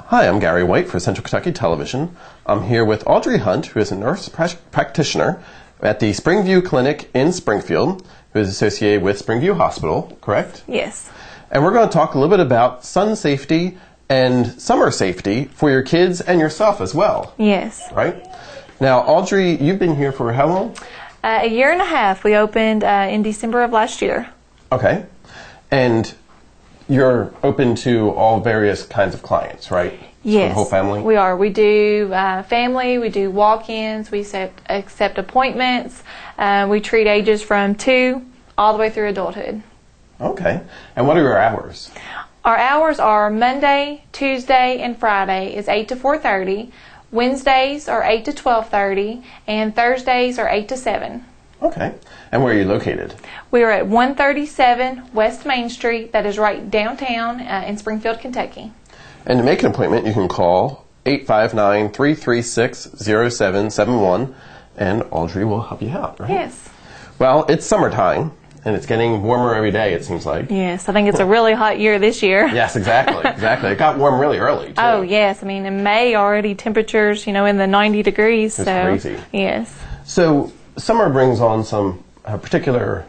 Hi, I'm Gary White for Central Kentucky Television. I'm here with Audrey Hunt, who is a nurse practitioner at the Springview Clinic in Springfield, who is associated with Springview Hospital, correct? Yes. And we're going to talk a little bit about sun safety and summer safety for your kids and yourself as well. Yes. Right? Now, Audrey, you've been here for how long? A year and a half. We opened in December of last year. Okay. And you're open to all various kinds of clients, right? Yes. For the whole family? We are. We do family, we do walk-ins, we accept appointments. We treat ages from 2 all the way through adulthood. Okay. And what are your hours? Our hours are Monday, Tuesday, and Friday is 8 to 4:30. Wednesdays are 8 to 12:30, and Thursdays are 8 to 7. Okay. And where are you located? We are at 137 West Main Street. That is right downtown in Springfield, Kentucky. And to make an appointment, you can call 859-336-0771, and Audrey will help you out, right? Yes. Well, it's summertime, and it's getting warmer every day, it seems like. Yes, I think it's a really hot year this year. Yes, exactly, exactly. It got warm really early, too. Oh, yes. I mean, in May already temperatures, in the 90 degrees. It's crazy. Yes. So summer brings on some particular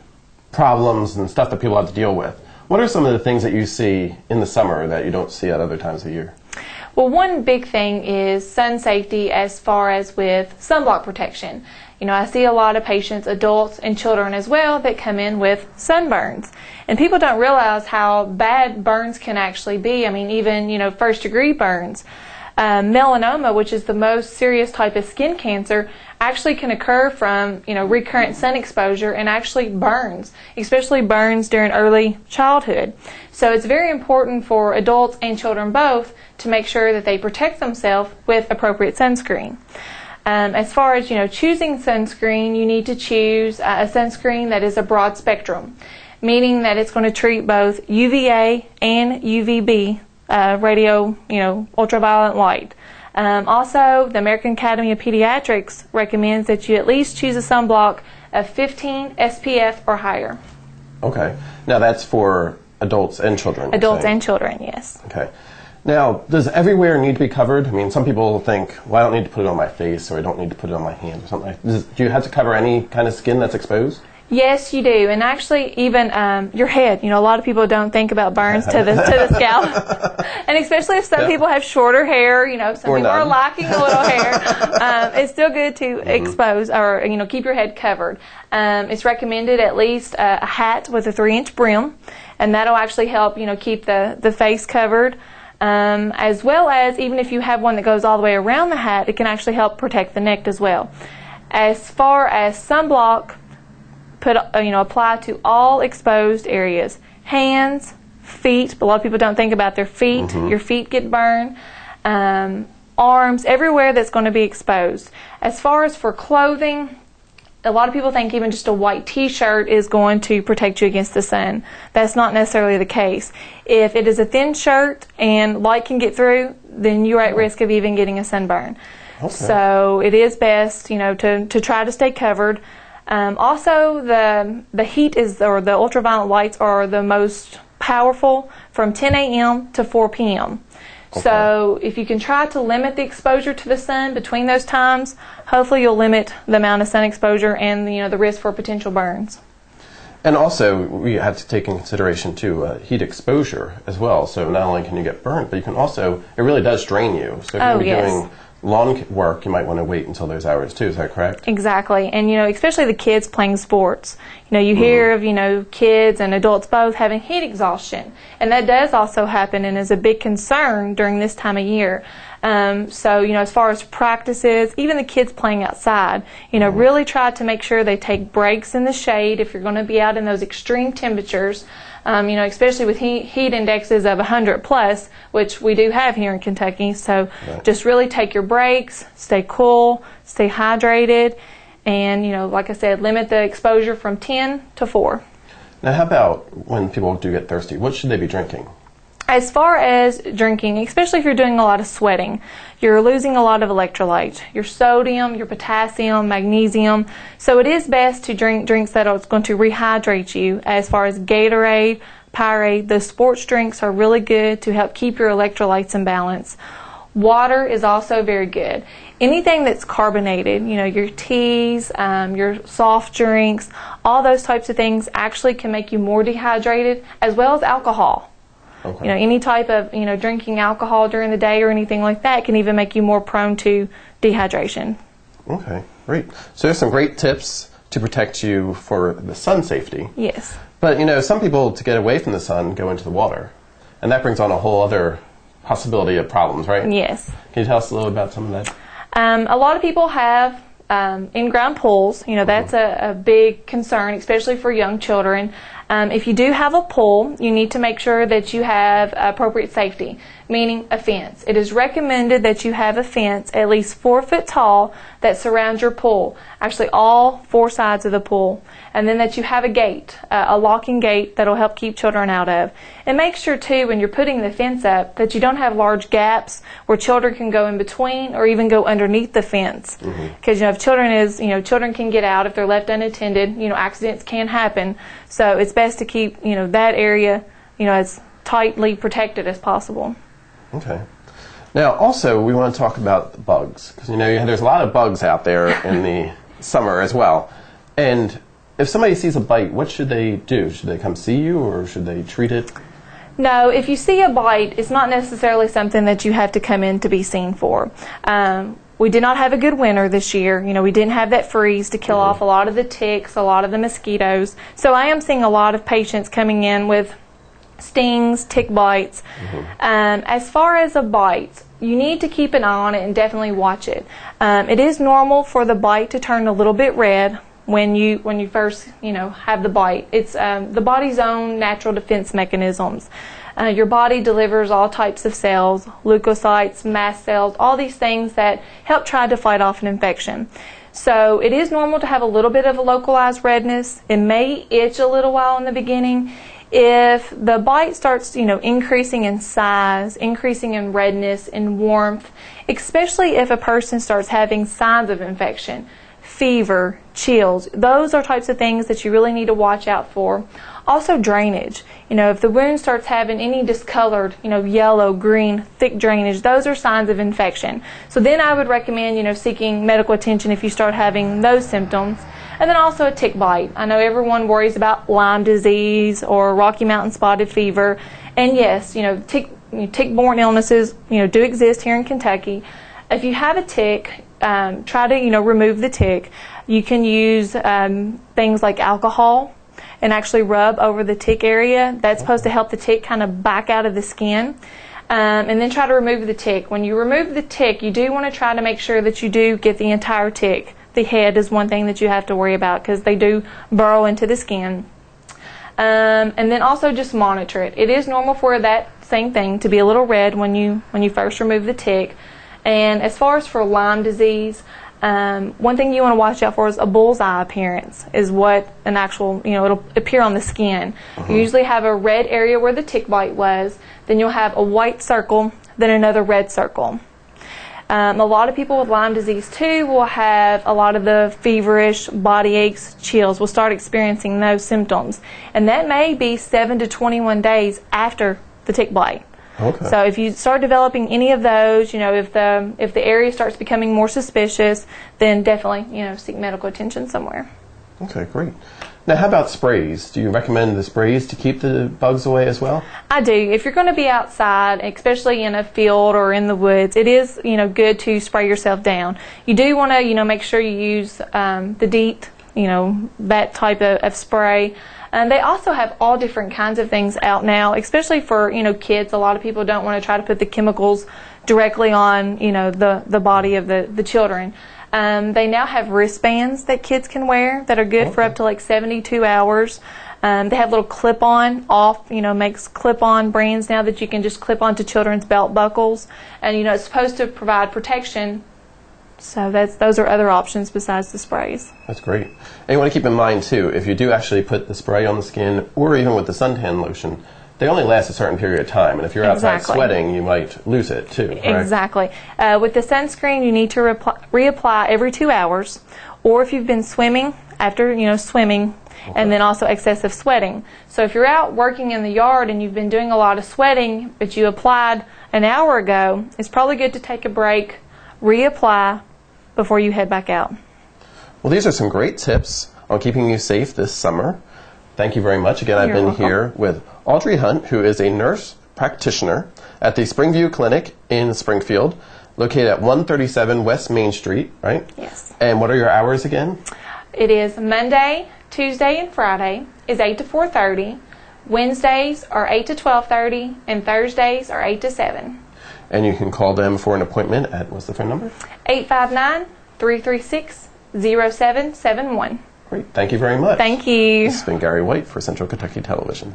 problems and stuff that people have to deal with. What are some of the things that you see in the summer that you don't see at other times of the year? Well, one big thing is sun safety as far as with sunblock protection. I see a lot of patients, adults and children as well, that come in with sunburns. And people don't realize how bad burns can actually be. I mean, even, first-degree burns. Melanoma, which is the most serious type of skin cancer, actually can occur from, recurrent sun exposure and actually burns, especially burns during early childhood. So it's very important for adults and children both to make sure that they protect themselves with appropriate sunscreen. As far as, choosing sunscreen, you need to choose a sunscreen that is a broad spectrum, meaning that it's going to treat both UVA and UVB radio, ultraviolet light. Also, the American Academy of Pediatrics recommends that you at least choose a sunblock of 15 SPF or higher. Okay. Now that's for adults and children. Adults and children, yes. Okay. Now, does everywhere need to be covered? I mean, some people think, well, I don't need to put it on my face, or I don't need to put it on my hand, or something. Do you have to cover any kind of skin that's exposed? Yes, you do, and actually, even your head. A lot of people don't think about burns to the scalp, and especially if some people have shorter hair. Some people are lacking a little hair. It's still good to expose or keep your head covered. It's recommended at least a hat with a 3-inch brim, and that'll actually help keep the face covered. As well as even if you have one that goes all the way around the hat, it can actually help protect the neck as well. As far as sunblock, apply to all exposed areas: hands, feet. But a lot of people don't think about their feet. Your feet get burned. Arms, everywhere that's going to be exposed. As far as for clothing, a lot of people think even just a white t-shirt is going to protect you against the sun. That's not necessarily the case. If it is a thin shirt and light can get through, then you're at risk of even getting a sunburn. Okay. So it is best, to try to stay covered. Also, the heat or the ultraviolet lights are the most powerful from 10 a.m. to 4 p.m. Okay. So if you can try to limit the exposure to the sun between those times, hopefully you'll limit the amount of sun exposure and the risk for potential burns. And also, we have to take in consideration too heat exposure as well. So not only can you get burnt, but you can also, it really does drain you. So if you're doing lawn work, you might want to wait until those hours too. Is that correct? Exactly. And especially the kids playing sports. You hear of kids and adults both having heat exhaustion, and that does also happen and is a big concern during this time of year. So as far as practices, even the kids playing outside, really try to make sure they take breaks in the shade if you're going to be out in those extreme temperatures. Especially with heat indexes of 100 plus, which we do have here in Kentucky. So just really take your breaks, stay cool, stay hydrated, and, like I said, limit the exposure from 10 to 4. Now, how about when people do get thirsty? What should they be drinking? As far as drinking, especially if you're doing a lot of sweating, you're losing a lot of electrolytes, your sodium, your potassium, magnesium. So it is best to drink drinks that are going to rehydrate you. As far as Gatorade, Powerade, the sports drinks are really good to help keep your electrolytes in balance. Water is also very good. Anything that's carbonated, you know, your teas, your soft drinks, all those types of things actually can make you more dehydrated, as well as alcohol. Okay. You know, any type of, you know, drinking alcohol during the day or anything like that can even make you more prone to dehydration. Okay, great. So there's some great tips to protect you for the sun safety. Yes. But, you know, some people, to get away from the sun, go into the water. And that brings on a whole other possibility of problems, right? Yes. Can you tell us a little about some of that? A lot of people have in-ground pools. You know, that's a big concern, especially for young children. If you do have a pool, you need to make sure that you have appropriate safety, meaning a fence. It is recommended that you have a fence at least 4 foot tall that surrounds your pool, actually all 4 sides of the pool, and then that you have a gate, a locking gate that will help keep children out of. And make sure too, when you're putting the fence up, that you don't have large gaps where children can go in between or even go underneath the fence. Because you know, if children can get out if they're left unattended. You know, accidents can happen. So it's best to keep, you know, that area, you know, as tightly protected as possible. Okay. Now, also, we want to talk about the bugs, because, you know, there's a lot of bugs out there in the summer as well. And if somebody sees a bite, what should they do? Should they come see you, or should they treat it? No, if you see a bite, it's not necessarily something that you have to come in to be seen for. We did not have a good winter this year. You know, we didn't have that freeze to kill off a lot of the ticks, a lot of the mosquitoes. So I am seeing a lot of patients coming in with stings, tick bites. As far as a bite, you need to keep an eye on it and definitely watch it. It is normal for the bite to turn a little bit red when you first, you know, have the bite. It's the body's own natural defense mechanisms. Your body delivers all types of cells, leukocytes, mast cells, all these things that help try to fight off an infection. So it is normal to have a little bit of a localized redness. It may itch a little while in the beginning. If the bite starts, you know, increasing in size, increasing in redness, in warmth, especially if a person starts having signs of infection, fever, chills, those are types of things that you really need to watch out for. Also drainage. You know, if the wound starts having any discolored, you know, yellow, green, thick drainage, those are signs of infection. So then I would recommend, you know, seeking medical attention if you start having those symptoms. And then also a tick bite. I know everyone worries about Lyme disease or Rocky Mountain spotted fever. And yes, you know, tick-borne illnesses, you know, do exist here in Kentucky. If you have a tick, try to, you know, remove the tick. You can use things like alcohol and actually rub over the tick area. That's supposed to help the tick kind of back out of the skin. And then try to remove the tick. When you remove the tick, you do want to try to make sure that you do get the entire tick. The head is one thing that you have to worry about because they do burrow into the skin. And then also just monitor it. It is normal for that same thing to be a little red when you first remove the tick. And as far as for Lyme disease, one thing you want to watch out for is a bullseye appearance, is what an actual, you know, it'll appear on the skin. You usually have a red area where the tick bite was, then you'll have a white circle, then another red circle. A lot of people with Lyme disease too will have a lot of the feverish, body aches, chills, will start experiencing those symptoms. And that may be 7 to 21 days after the tick bite. Okay. So if you start developing any of those, you know, if the area starts becoming more suspicious, then definitely, you know, seek medical attention somewhere. Okay, great. Now, how about sprays? Do you recommend the sprays to keep the bugs away as well? I do. If you're going to be outside, especially in a field or in the woods, it is, you know, good to spray yourself down. You do want to, you know, make sure you use the DEET, you know, that type of spray. And they also have all different kinds of things out now, especially for, you know, kids. A lot of people don't want to try to put the chemicals directly on, you know, the body of the children. They now have wristbands that kids can wear that are good for up to like 72 hours. They have little clip-on off, you know, makes clip-on brands now that you can just clip onto children's belt buckles. And, you know, it's supposed to provide protection. So those are other options besides the sprays. That's great. And you want to keep in mind, too, if you do actually put the spray on the skin, or even with the suntan lotion, they only last a certain period of time. And if you're outside sweating, you might lose it, too. Right? Exactly. With the sunscreen, you need to reapply every 2 hours. Or if you've been swimming, after, you know, swimming, and then also excessive sweating. So if you're out working in the yard and you've been doing a lot of sweating, but you applied an hour ago, it's probably good to take a break, reapply before you head back out. Well, these are some great tips on keeping you safe this summer. Thank you very much. Again, I've been here with Audrey Hunt, who is a nurse practitioner at the Springview Clinic in Springfield, located at 137 West Main Street, right? Yes. And what are your hours again? It is Monday, Tuesday, and Friday is 8 to 4:30. Wednesdays are 8 to 12:30, and Thursdays are 8 to 7. And you can call them for an appointment at, what's the phone number? 859-336-0771. Great. Thank you very much. Thank you. This has been Gary White for Central Kentucky Television.